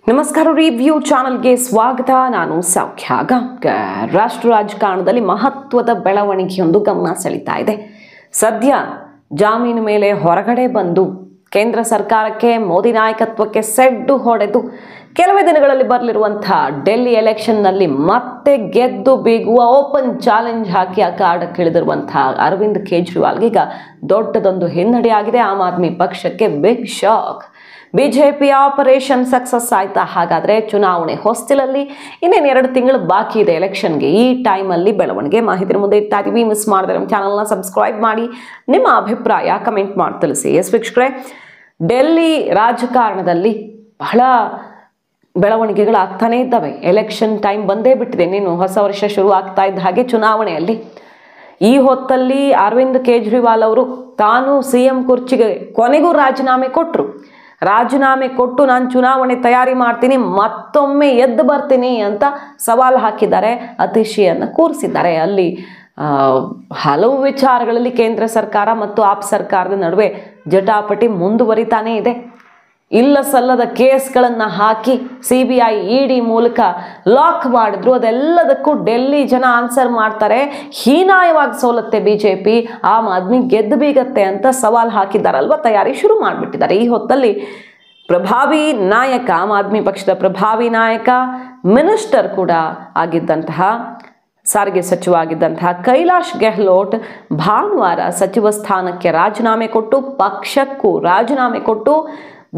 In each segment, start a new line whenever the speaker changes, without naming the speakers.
ನಮಸ್ಕಾರ ರಿವ್ಯೂ ಚಾನೆಲ್ಗೆ ಸ್ವಾಗತ. ನಾನು ಸೌಖ್ಯ ಗಾಂವ್ಕರ್. ರಾಷ್ಟ್ರ ರಾಜಕಾರಣದಲ್ಲಿ ಮಹತ್ವದ ಬೆಳವಣಿಗೆಯೊಂದು ಗಮನ ಸೆಳೀತಾ ಇದೆ. ಸದ್ಯ ಜಾಮೀನು ಮೇಲೆ ಹೊರಗಡೆ ಬಂದು ಕೇಂದ್ರ ಸರ್ಕಾರಕ್ಕೆ ಮೋದಿ ನಾಯಕತ್ವಕ್ಕೆ ಸೆಡ್ಡು ಹೊಡೆದು ಕೆಲವೇ ದಿನಗಳಲ್ಲಿ ಬರಲಿರುವಂತಹ ಡೆಲ್ಲಿ ಎಲೆಕ್ಷನ್ನಲ್ಲಿ ಮತ್ತೆ ಗೆದ್ದು ಬೀಗುವ ಓಪನ್ ಚಾಲೆಂಜ್ ಹಾಕಿ ಅಖಾಡಕ್ಕಿಳಿದಿರುವಂತಹ ಅರವಿಂದ್ ಕೇಜ್ರಿವಾಲ್ಗೆ ಈಗ ದೊಡ್ಡದೊಂದು ಹಿನ್ನಡೆಯಾಗಿದೆ. ಆಮ್ ಆದ್ಮಿ ಪಕ್ಷಕ್ಕೆ big shock. BJP operation success ಆಯ್ತಾ? ಹಾಗಾದ್ರೆ ಚುನಾವಣೆ ಹೊಸ್ತಿಲಲ್ಲಿ ಇನ್ನೇನು 2 ತಿಂಗಳು ಬಾಕಿ ಇದೆ ಎಲೆಕ್ಷನ್ಗೆ. ಈ ಟೈಮಲ್ಲಿ ಬೆಳವಣಿಗೆ ಮಾಹಿತಿ ಮುಂದೆ ಇಡ್ತಾ ಇದೀವಿ. ಮಿಸ್ ಮಾಡಿದ್ರೆ ನಮ್ಮ ಚಾನಲ್ನ ಸಬ್ಸ್ಕ್ರೈಬ್ ಮಾಡಿ, ನಿಮ್ಮ ಅಭಿಪ್ರಾಯ ಕಮೆಂಟ್ ಮಾಡಿ ತಿಳಿಸಿ. ಎಸ್ ವೀಕ್ಷಕರೇ, ಡೆಲ್ಲಿ ರಾಜಕಾರಣದಲ್ಲಿ ಬಹಳ ಬೆಳವಣಿಗೆಗಳಾಗ್ತಾನೆ ಇದ್ದಾವೆ. ಎಲೆಕ್ಷನ್ ಟೈಮ್ ಬಂದೇ ಬಿಟ್ಟಿದೆ. ನೀನು ಹೊಸ ವರ್ಷ ಶುರು ಆಗ್ತಾ ಇದ್ದ ಹಾಗೆ ಚುನಾವಣೆಯಲ್ಲಿ ಈ ಹೊತ್ತಲ್ಲಿ ಅರವಿಂದ್ ಕೇಜ್ರಿವಾಲ್ ಅವರು ತಾನು CM ಕುರ್ಚಿಗೆ ಕೊನೆಗೂ ರಾಜೀನಾಮೆ ಕೊಟ್ಟರು. ರಾಜೀನಾಮೆ ಕೊಟ್ಟು ನಾನು ಚುನಾವಣೆ ತಯಾರಿ ಮಾಡ್ತೀನಿ, ಮತ್ತೊಮ್ಮೆ ಎದ್ದು ಬರ್ತೀನಿ ಅಂತ ಸವಾಲು ಹಾಕಿದ್ದಾರೆ, ಅತಿಶಿಯನ್ನು ಕೂರಿಸಿದ್ದಾರೆ. ಅಲ್ಲಿ ಹಲವು ವಿಚಾರಗಳಲ್ಲಿ ಕೇಂದ್ರ ಸರ್ಕಾರ ಮತ್ತು ಆಪ್ ಸರ್ಕಾರದ ನಡುವೆ ಜಟಾಪಟಿ ಮುಂದುವರಿತಾನೇ ಇದೆ. ಇಲ್ಲ ಸಲ್ಲದ ಕೇಸ್ಗಳನ್ನು ಹಾಕಿ CBI ED ಮೂಲಕ ಲಾಕ್ ಮಾಡಿದ್ರು. ಅದೆಲ್ಲದಕ್ಕೂ ಡೆಲ್ಲಿ ಜನ ಆನ್ಸರ್ ಮಾಡ್ತಾರೆ. ಹೀನಾಯವಾಗಿ ಸೋಲತ್ತೆ ಬಿಜೆಪಿ, ಆಮ್ ಆದ್ಮಿ ಗೆದ್ದು ಬೀಗತ್ತೆ ಅಂತ ಸವಾಲು ಹಾಕಿದ್ದಾರಲ್ವ, ತಯಾರಿ ಶುರು ಮಾಡಿಬಿಟ್ಟಿದ್ದಾರೆ. ಈ ಹೊತ್ತಲ್ಲಿ ಪ್ರಭಾವಿ ನಾಯಕ, ಆಮ್ ಆದ್ಮಿ ಪಕ್ಷದ ಪ್ರಭಾವಿ ನಾಯಕ, ಮಿನಿಸ್ಟರ್ ಕೂಡ ಆಗಿದ್ದಂತಹ, ಸಾರಿಗೆ ಸಚಿವ ಆಗಿದ್ದಂತಹ ಕೈಲಾಶ್ ಗೆಹ್ಲೋಟ್ ಭಾನುವಾರ ಸಚಿವ ಸ್ಥಾನಕ್ಕೆ ರಾಜೀನಾಮೆ ಕೊಟ್ಟು, ಪಕ್ಷಕ್ಕೂ ರಾಜೀನಾಮೆ ಕೊಟ್ಟು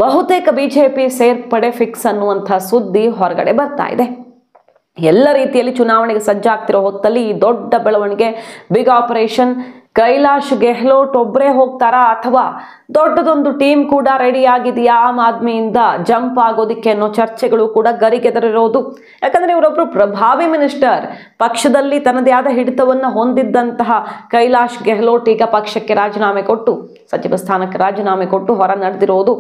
ಬಹುತೇಕ ಬಿಜೆಪಿ ಸೇರ್ಪಡೆ ಫಿಕ್ಸ್ ಅನ್ನುವಂಥ ಸುದ್ದಿ ಹೊರಗಡೆ ಬರ್ತಾ ಇದೆ. ಎಲ್ಲ ರೀತಿಯಲ್ಲಿ ಚುನಾವಣೆಗೆ ಸಜ್ಜಾಗ್ತಿರೋ ಹೊತ್ತಲ್ಲಿ ಈ ದೊಡ್ಡ ಬೆಳವಣಿಗೆ, ಬಿಗ್ ಆಪರೇಷನ್. ಕೈಲಾಶ್ ಗೆಹ್ಲೋಟ್ ಒಬ್ಬರೇ ಹೋಗ್ತಾರಾ ಅಥವಾ ದೊಡ್ಡದೊಂದು ಟೀಮ್ ಕೂಡ ರೆಡಿ ಆಗಿದೆಯಾ ಆಮ್ ಆದ್ಮಿಯಿಂದ ಜಂಪ್ ಆಗೋದಿಕ್ಕೆ ಅನ್ನೋ ಚರ್ಚೆಗಳು ಕೂಡ ಗರಿಗೆದರಿರೋದು. ಯಾಕಂದ್ರೆ ಇವರೊಬ್ರು ಪ್ರಭಾವಿ ಮಿನಿಸ್ಟರ್, ಪಕ್ಷದಲ್ಲಿ ತನ್ನದೇ ಆದ ಹಿಡಿತವನ್ನು ಹೊಂದಿದ್ದಂತಹ ಕೈಲಾಶ್ ಗೆಹ್ಲೋಟ್ ಈಗ ಪಕ್ಷಕ್ಕೆ ರಾಜೀನಾಮೆ ಕೊಟ್ಟು, ಸಚಿವ ಸ್ಥಾನಕ್ಕೆ ರಾಜೀನಾಮೆ ಕೊಟ್ಟು ಹೊರ ನಡೆದಿರೋದು.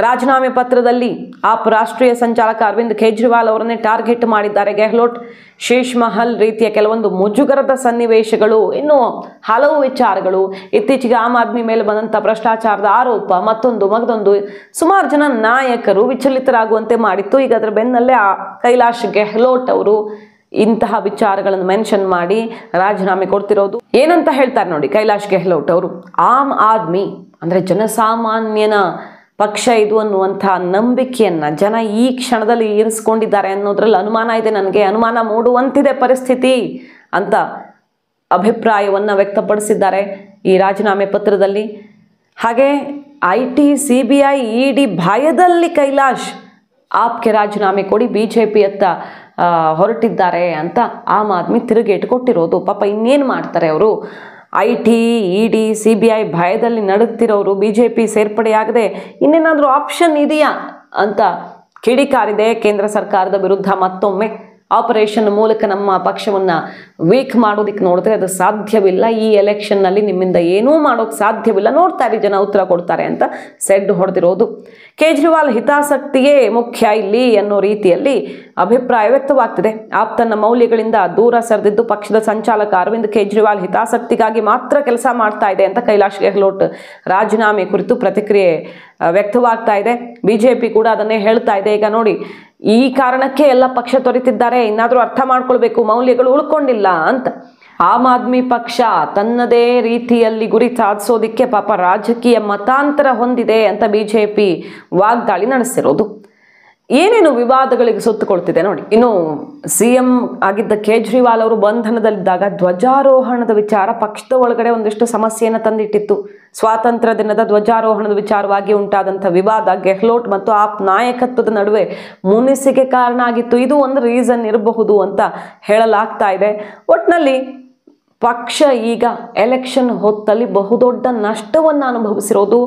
ರಾಜೀನಾಮೆ ಪತ್ರದಲ್ಲಿ ಆಪ್ ರಾಷ್ಟ್ರೀಯ ಸಂಚಾಲಕ ಅರವಿಂದ್ ಕೇಜ್ರಿವಾಲ್ ಅವರನ್ನೇ ಟಾರ್ಗೆಟ್ ಮಾಡಿದ್ದಾರೆ ಗೆಹ್ಲೋಟ್. ಶೀಶ್ ಮಹಲ್ ರೀತಿಯ ಕೆಲವೊಂದು ಮುಜುಗರದ ಸನ್ನಿವೇಶಗಳು, ಇನ್ನು ಹಲವು ವಿಚಾರಗಳು, ಇತ್ತೀಚೆಗೆ ಆಮ್ ಆದ್ಮಿ ಮೇಲೆ ಬಂದಂಥ ಭ್ರಷ್ಟಾಚಾರದ ಆರೋಪ, ಮಗದೊಂದು ಸುಮಾರು ಜನ ನಾಯಕರು ವಿಚಲಿತರಾಗುವಂತೆ ಮಾಡಿತ್ತು. ಈಗ ಅದರ ಬೆನ್ನಲ್ಲೇ ಕೈಲಾಶ್ ಗೆಹ್ಲೋಟ್ ಅವರು ಇಂತಹ ವಿಚಾರಗಳನ್ನು ಮೆನ್ಷನ್ ಮಾಡಿ ರಾಜೀನಾಮೆ ಕೊಡ್ತಿರೋದು. ಏನಂತ ಹೇಳ್ತಾರೆ ನೋಡಿ ಕೈಲಾಶ್ ಗೆಹ್ಲೋಟ್ ಅವರು, ಆಮ್ ಆದ್ಮಿ ಅಂದ್ರೆ ಜನಸಾಮಾನ್ಯನ ಪಕ್ಷ ಇದು ಅನ್ನುವಂಥ ನಂಬಿಕೆಯನ್ನ ಜನ ಈ ಕ್ಷಣದಲ್ಲಿ ಇರಿಸ್ಕೊಂಡಿದ್ದಾರೆ ಅನ್ನೋದ್ರಲ್ಲಿ ಅನುಮಾನ ಇದೆ, ನನಗೆ ಅನುಮಾನ ಮೂಡುವಂತಿದೆ ಪರಿಸ್ಥಿತಿ ಅಂತ ಅಭಿಪ್ರಾಯವನ್ನು ವ್ಯಕ್ತಪಡಿಸಿದ್ದಾರೆ ಈ ರಾಜೀನಾಮೆ ಪತ್ರದಲ್ಲಿ. ಹಾಗೆ IT, CBI, ED ಭಯದಲ್ಲಿ ಕೈಲಾಶ್ ಆಪ್ಗೆ ರಾಜೀನಾಮೆ ಕೊಡಿ ಬಿಜೆಪಿಯತ್ತ ಹೊರಟಿದ್ದಾರೆ ಅಂತ ಆಮ್ ಆದ್ಮಿ ತಿರುಗೇಟು ಕೊಟ್ಟಿರೋದು. ಪಾಪ ಇನ್ನೇನು ಮಾಡ್ತಾರೆ ಅವರು. IT, ED, CBI ಭಯದಲ್ಲಿ ನಡುತ್ತಿರೋರು ಬಿಜೆಪಿ ಸೇರ್ಪಡೆಯಾಗದೆ ಇನ್ನೇನಾದರೂ ಆಪ್ಷನ್ ಇದೆಯಾ ಅಂತ ಕಿಡಿಕಾರಿದೆ ಕೇಂದ್ರ ಸರ್ಕಾರದ ವಿರುದ್ಧ. ಮತ್ತೊಮ್ಮೆ ಆಪರೇಷನ್ ಮೂಲಕ ನಮ್ಮ ಪಕ್ಷವನ್ನು ವೀಕ್ ಮಾಡೋದಕ್ಕೆ ನೋಡಿದ್ರೆ ಅದು ಸಾಧ್ಯವಿಲ್ಲ. ಈ ಎಲೆಕ್ಷನ್ನಲ್ಲಿ ನಿಮ್ಮಿಂದ ಏನೂ ಮಾಡೋಕ್ಕೆ ಸಾಧ್ಯವಿಲ್ಲ, ನೋಡ್ತಾ ಇರಿ ಜನ ಉತ್ತರ ಕೊಡ್ತಾರೆ ಅಂತ ಸೆಡ್ ಹೊಡೆದಿರೋದು. ಕೇಜ್ರಿವಾಲ್ ಹಿತಾಸಕ್ತಿಯೇ ಮುಖ್ಯ ಇಲ್ಲಿ ಅನ್ನೋ ರೀತಿಯಲ್ಲಿ ಅಭಿಪ್ರಾಯ ವ್ಯಕ್ತವಾಗ್ತಿದೆ. ಆಪ್ ತನ್ನ ಮೌಲ್ಯಗಳಿಂದ ದೂರ ಸರಿದಿದ್ದು ಪಕ್ಷದ ಸಂಚಾಲಕ ಅರವಿಂದ್ ಕೇಜ್ರಿವಾಲ್ ಹಿತಾಸಕ್ತಿಗಾಗಿ ಮಾತ್ರ ಕೆಲಸ ಮಾಡ್ತಾ ಇದೆ ಅಂತ ಕೈಲಾಶ್ ಗೆಹ್ಲೋಟ್ ರಾಜೀನಾಮೆ ಕುರಿತು ಪ್ರತಿಕ್ರಿಯೆ ವ್ಯಕ್ತವಾಗ್ತಾ ಇದೆ. ಬಿಜೆಪಿ ಕೂಡ ಅದನ್ನೇ ಹೇಳ್ತಾ ಇದೆ. ಈಗ ನೋಡಿ, ಈ ಕಾರಣಕ್ಕೆ ಎಲ್ಲ ಪಕ್ಷ ತೊರೆತಿದ್ದಾರೆ, ಇನ್ನಾದರೂ ಅರ್ಥ ಮಾಡ್ಕೊಳ್ಬೇಕು, ಮೌಲ್ಯಗಳು ಉಳ್ಕೊಂಡಿಲ್ಲ ಅಂತ. ಆಮ್ ಆದ್ಮಿ ಪಕ್ಷ ತನ್ನದೇ ರೀತಿಯಲ್ಲಿ ಗುರಿ ಸಾಧಿಸೋದಿಕ್ಕೆ ಪಾಪ ರಾಜಕೀಯ ಮತಾಂತರ ಹೊಂದಿದೆ ಅಂತ ಬಿಜೆಪಿ ವಾಗ್ದಾಳಿ ನಡೆಸಿರೋದು. ಏನೇನು ವಿವಾದಗಳಿಗೆ ಸುತ್ತುಕೊಳ್ತಿದೆ ನೋಡಿ. ಇನ್ನು CM ಆಗಿದ್ದ ಕೇಜ್ರಿವಾಲ್ ಅವರು ಬಂಧನದಲ್ಲಿದ್ದಾಗ ಧ್ವಜಾರೋಹಣದ ವಿಚಾರ ಪಕ್ಷದ ಒಳಗಡೆ ಒಂದಿಷ್ಟು ಸಮಸ್ಯೆಯನ್ನು ತಂದಿಟ್ಟಿತ್ತು. ಸ್ವಾತಂತ್ರ್ಯ ದಿನದ ಧ್ವಜಾರೋಹಣದ ವಿಚಾರವಾಗಿ ಉಂಟಾದಂಥ ವಿವಾದ ಗೆಹ್ಲೋಟ್ ಮತ್ತು ಆಪ್ ನಾಯಕತ್ವದ ನಡುವೆ ಮುನಿಸಿಗೆ ಕಾರಣ ಆಗಿತ್ತು. ಇದು ಒಂದು ರೀಸನ್ ಇರಬಹುದು ಅಂತ ಹೇಳಲಾಗ್ತಾ ಇದೆ. ಒಟ್ಟಿನಲ್ಲಿ ಪಕ್ಷ ಈಗ ಎಲೆಕ್ಷನ್ ಹೊತ್ತಲ್ಲಿ ಬಹುದೊಡ್ಡ ನಷ್ಟವನ್ನು ಅನುಭವಿಸಿರೋದು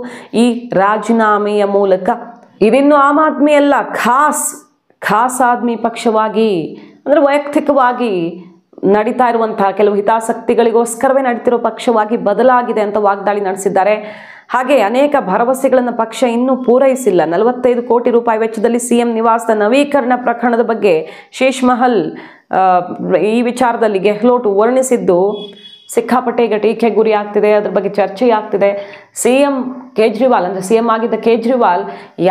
ಈ ರಾಜೀನಾಮೆಯ ಮೂಲಕ. ಇದಿನ್ನು ಆಮ್ ಆದ್ಮಿ ಅಲ್ಲ, ಖಾಸ್ ಆದ್ಮಿ ಪಕ್ಷವಾಗಿ ಅಂದರೆ ವೈಯಕ್ತಿಕವಾಗಿ ನಡೀತಾ ಇರುವಂತಹ ಕೆಲವು ಹಿತಾಸಕ್ತಿಗಳಿಗೋಸ್ಕರವೇ ನಡೀತಿರೋ ಪಕ್ಷವಾಗಿ ಬದಲಾಗಿದೆ ಅಂತ ವಾಗ್ದಾಳಿ ನಡೆಸಿದ್ದಾರೆ. ಹಾಗೆ ಅನೇಕ ಭರವಸೆಗಳನ್ನು ಪಕ್ಷ ಇನ್ನೂ ಪೂರೈಸಿಲ್ಲ. 45 ಕೋಟಿ ರೂಪಾಯಿ ವೆಚ್ಚದಲ್ಲಿ CM ನಿವಾಸದ ನವೀಕರಣ ಪ್ರಕರಣದ ಬಗ್ಗೆ ಶೀಶ್ ಮಹಲ್ ಈ ವಿಚಾರದಲ್ಲಿ ಗೆಹ್ಲೋಟ್ ವರ್ಣಿಸಿದ್ದು ಸಿಕ್ಕಾಪಟ್ಟೆ ಈಗ ಟೀಕೆಗೆ ಗುರಿ ಆಗ್ತಿದೆ, ಅದ್ರ ಬಗ್ಗೆ ಚರ್ಚೆ ಆಗ್ತಿದೆ. CM ಕೇಜ್ರಿವಾಲ್ ಅಂದರೆ CM ಆಗಿದ್ದ ಕೇಜ್ರಿವಾಲ್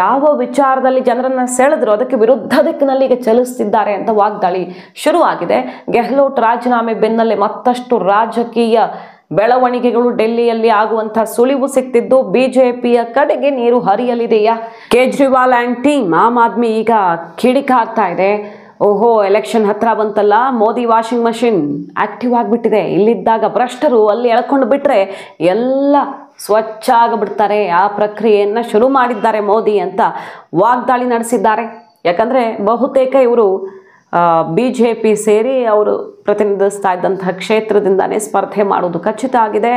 ಯಾವ ವಿಚಾರದಲ್ಲಿ ಜನರನ್ನ ಸೆಳೆದ್ರು ಅದಕ್ಕೆ ವಿರುದ್ಧ ದಿಕ್ಕಿನಲ್ಲಿ ಈಗ ಚಲಿಸ್ತಿದ್ದಾರೆ ಅಂತ ವಾಗ್ದಾಳಿ ಶುರುವಾಗಿದೆ. ಗೆಹ್ಲೋಟ್ ರಾಜೀನಾಮೆ ಬೆನ್ನಲ್ಲೇ ಮತ್ತಷ್ಟು ರಾಜಕೀಯ ಬೆಳವಣಿಗೆಗಳು ಡೆಲ್ಲಿಯಲ್ಲಿ ಆಗುವಂಥ ಸುಳಿವು ಸಿಕ್ತಿದ್ದು ಬಿಜೆಪಿಯ ಕಡೆಗೆ ನೀರು ಹರಿಯಲಿದೆಯಾ? ಕೇಜ್ರಿವಾಲ್ ಆ್ಯಂಡ್ ಟೀಮ್ ಆಮ್ ಆದ್ಮಿ ಈಗ ಕಿಡಿಕಾರ್ತಾ ಇದೆ. ಓಹೋ, ಎಲೆಕ್ಷನ್ ಹತ್ರ ಬಂತಲ್ಲ, ಮೋದಿ ವಾಷಿಂಗ್ ಮಷಿನ್ ಆಕ್ಟಿವ್ ಆಗಿಬಿಟ್ಟಿದೆ. ಇಲ್ಲಿದ್ದಾಗ ಭ್ರಷ್ಟರು ಅಲ್ಲಿ ಎಳ್ಕೊಂಡು ಬಿಟ್ರೆ ಎಲ್ಲ ಸ್ವಚ್ಛ ಆಗಿಬಿಡ್ತಾರೆ, ಆ ಪ್ರಕ್ರಿಯೆಯನ್ನು ಶುರು ಮಾಡಿದ್ದಾರೆ ಮೋದಿ ಅಂತ ವಾಗ್ದಾಳಿ ನಡೆಸಿದ್ದಾರೆ. ಯಾಕಂದರೆ ಬಹುತೇಕ ಇವರು BJP ಸೇರಿ ಅವರು ಪ್ರತಿನಿಧಿಸ್ತಾ ಇದ್ದಂತಹ ಕ್ಷೇತ್ರದಿಂದಾನೇ ಸ್ಪರ್ಧೆ ಮಾಡೋದು ಖಚಿತ ಆಗಿದೆ.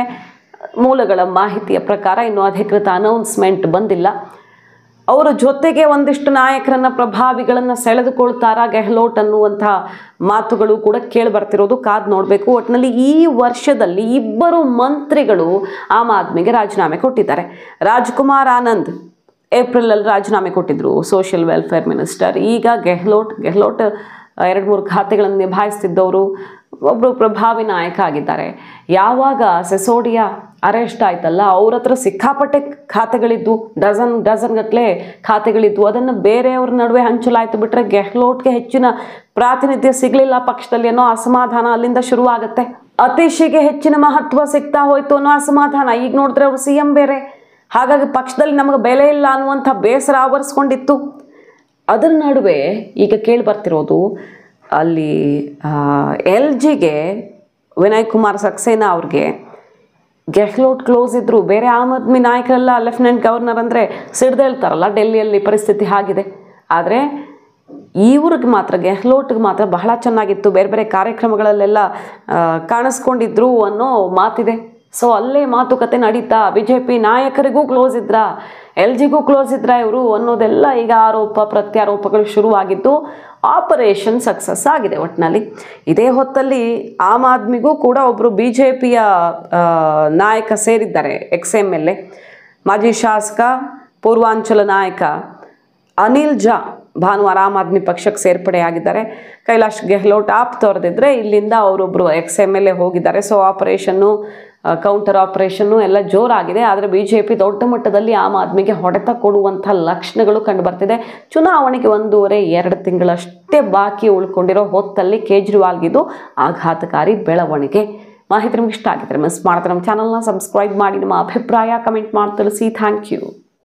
ಮೂಲಗಳ ಮಾಹಿತಿಯ ಪ್ರಕಾರ ಇನ್ನೂ ಅಧಿಕೃತ ಅನೌನ್ಸ್ಮೆಂಟ್ ಬಂದಿಲ್ಲ. ಅವರ ಜೊತೆಗೆ ಒಂದಿಷ್ಟು ನಾಯಕರನ್ನ ಪ್ರಭಾವಿಗಳನ್ನು ಸೆಳೆದುಕೊಳ್ತಾರಾ ಗೆಹ್ಲೋಟ್ ಅನ್ನುವಂಥ ಮಾತುಗಳು ಕೂಡ ಕೇಳಿ ಬರ್ತಿರೋದು, ಕಾದು ನೋಡಬೇಕು. ಒಟ್ಟಿನಲ್ಲಿ ಈ ವರ್ಷದಲ್ಲಿ ಇಬ್ಬರು ಮಂತ್ರಿಗಳು ಆಮ್ ಆದ್ಮಿಗೆ ರಾಜೀನಾಮೆ ಕೊಟ್ಟಿದ್ದಾರೆ. ರಾಜ್ಕುಮಾರ್ ಆನಂದ್ ಏಪ್ರಿಲಲ್ಲಿ ರಾಜೀನಾಮೆ ಕೊಟ್ಟಿದ್ರು, ಸೋಷಿಯಲ್ ವೆಲ್ಫೇರ್ ಮಿನಿಸ್ಟರ್. ಈಗ ಗೆಹ್ಲೋಟ್ 2-3 ಖಾತೆಗಳನ್ನು ನಿಭಾಯಿಸ್ತಿದ್ದವರು ಒಬ್ಬರು ಪ್ರಭಾವಿ ನಾಯಕ ಆಗಿದ್ದಾರೆ. ಯಾವಾಗ ಸಿಸೋಡಿಯಾ ಅರೆಸ್ಟ್ ಆಯ್ತಲ್ಲ, ಅವ್ರ ಹತ್ರ ಸಿಕ್ಕಾಪಟ್ಟೆ ಖಾತೆಗಳಿದ್ದು, ಡಜನ್ ಗಟ್ಟಲೆ ಖಾತೆಗಳಿದ್ದು, ಅದನ್ನು ಬೇರೆಯವ್ರ ನಡುವೆ ಹಂಚಲಾಯ್ತು ಬಿಟ್ಟರೆ ಗೆಹ್ಲೋಟ್ಗೆ ಹೆಚ್ಚಿನ ಪ್ರಾತಿನಿಧ್ಯ ಸಿಗಲಿಲ್ಲ ಪಕ್ಷದಲ್ಲಿ ಅನ್ನೋ ಅಸಮಾಧಾನ ಅಲ್ಲಿಂದ ಶುರುವಾಗುತ್ತೆ. ಅತೀಶಿಗೆ ಹೆಚ್ಚಿನ ಮಹತ್ವ ಸಿಗ್ತಾ ಹೋಯ್ತು ಅನ್ನೋ ಅಸಮಾಧಾನ. ಈಗ ನೋಡಿದ್ರೆ ಅವರು CM ಬೇರೆ, ಹಾಗಾಗಿ ಪಕ್ಷದಲ್ಲಿ ನಮಗೆ ಬೆಲೆ ಇಲ್ಲ ಅನ್ನುವಂಥ ಬೇಸರ ಆವರಿಸ್ಕೊಂಡಿತ್ತು. ಅದರ ನಡುವೆ ಈಗ ಕೇಳಿ ಬರ್ತಿರೋದು, ಅಲ್ಲಿ LGಗೆ ವಿನಯ್ ಕುಮಾರ್ ಸಕ್ಸೇನಾ ಅವ್ರಿಗೆ ಗೆಹ್ಲೋಟ್ ಕ್ಲೋಸ್ ಇದ್ರು. ಬೇರೆ ಆಮ್ ಆದ್ಮಿ ನಾಯಕರೆಲ್ಲ ಲೆಫ್ಟಿನೆಂಟ್ ಗವರ್ನರ್ ಅಂದರೆ ಸಿಡ್ದೇಳ್ತಾರಲ್ಲ, ಡೆಲ್ಲಿಯಲ್ಲಿ ಪರಿಸ್ಥಿತಿ ಆಗಿದೆ. ಆದರೆ ಇವ್ರಿಗೆ ಮಾತ್ರ, ಗೆಹ್ಲೋಟ್ಗೆ ಮಾತ್ರ ಬಹಳ ಚೆನ್ನಾಗಿತ್ತು, ಬೇರೆ ಬೇರೆ ಕಾರ್ಯಕ್ರಮಗಳಲ್ಲೆಲ್ಲ ಕಾಣಿಸ್ಕೊಂಡಿದ್ರು ಅನ್ನೋ ಮಾತಿದೆ. ಸೊ ಅಲ್ಲೇ ಮಾತುಕತೆ ನಡೀತಾ BJP ನಾಯಕರಿಗೂ ಕ್ಲೋಸ್ ಇದ್ರ, LGಗೂ ಕ್ಲೋಸ್ ಇದ್ರ ಇವರು ಅನ್ನೋದೆಲ್ಲ ಈಗ ಆರೋಪ ಪ್ರತ್ಯಾರೋಪಗಳು ಶುರುವಾಗಿದ್ದು ಆಪರೇಷನ್ ಸಕ್ಸಸ್ ಆಗಿದೆ ಒಟ್ಟಿನಲ್ಲಿ. ಇದೇ ಹೊತ್ತಲ್ಲಿ ಆಮ್ ಆದ್ಮಿಗೂ ಕೂಡ ಒಬ್ಬರು BJPಯ ನಾಯಕ ಸೇರಿದ್ದಾರೆ, XMLA ಮಾಜಿ ಶಾಸಕ ಪೂರ್ವಾಂಚಲ ನಾಯಕ ಅನಿಲ್ ಝಾ ಭಾನುವಾರ ಆಮ್ ಆದ್ಮಿ ಪಕ್ಷಕ್ಕೆ ಸೇರ್ಪಡೆಯಾಗಿದ್ದಾರೆ. ಕೈಲಾಶ್ ಗೆಹ್ಲೋಟ್ ಆಪ್ ತೋರೆದಿದ್ರೆ ಇಲ್ಲಿಂದ ಅವರೊಬ್ಬರು XMLA ಹೋಗಿದ್ದಾರೆ. ಸೊ ಆಪರೇಷನ್ನು, ಕೌಂಟರ್ ಆಪರೇಷನ್ನು ಎಲ್ಲ ಜೋರಾಗಿದೆ. ಆದರೆ BJP ದೊಡ್ಡ ಮಟ್ಟದಲ್ಲಿ ಆಮ್ ಆದ್ಮಿಗೆ ಹೊಡೆತ ಕೊಡುವಂಥ ಲಕ್ಷಣಗಳು ಕಂಡುಬರ್ತಿದೆ. ಚುನಾವಣೆಗೆ 1.5-2 ತಿಂಗಳಷ್ಟೇ ಬಾಕಿ ಉಳ್ಕೊಂಡಿರೋ ಹೊತ್ತಲ್ಲಿ ಕೇಜ್ರಿವಾಲ್ಗಿದು ಆಘಾತಕಾರಿ ಬೆಳವಣಿಗೆ. ಮಾಹಿತಿ ನಿಮ್ಗೆ ಇಷ್ಟ ಆಗಿದ್ರೆ ಮಿಸ್ ಮಾಡ್ತಾರೆ ನಮ್ಮ ಚಾನಲ್ನ ಸಬ್ಸ್ಕ್ರೈಬ್ ಮಾಡಿ, ನಿಮ್ಮ ಅಭಿಪ್ರಾಯ ಕಮೆಂಟ್ ಮಾಡಿ ತಿಳಿಸಿ. Thank you.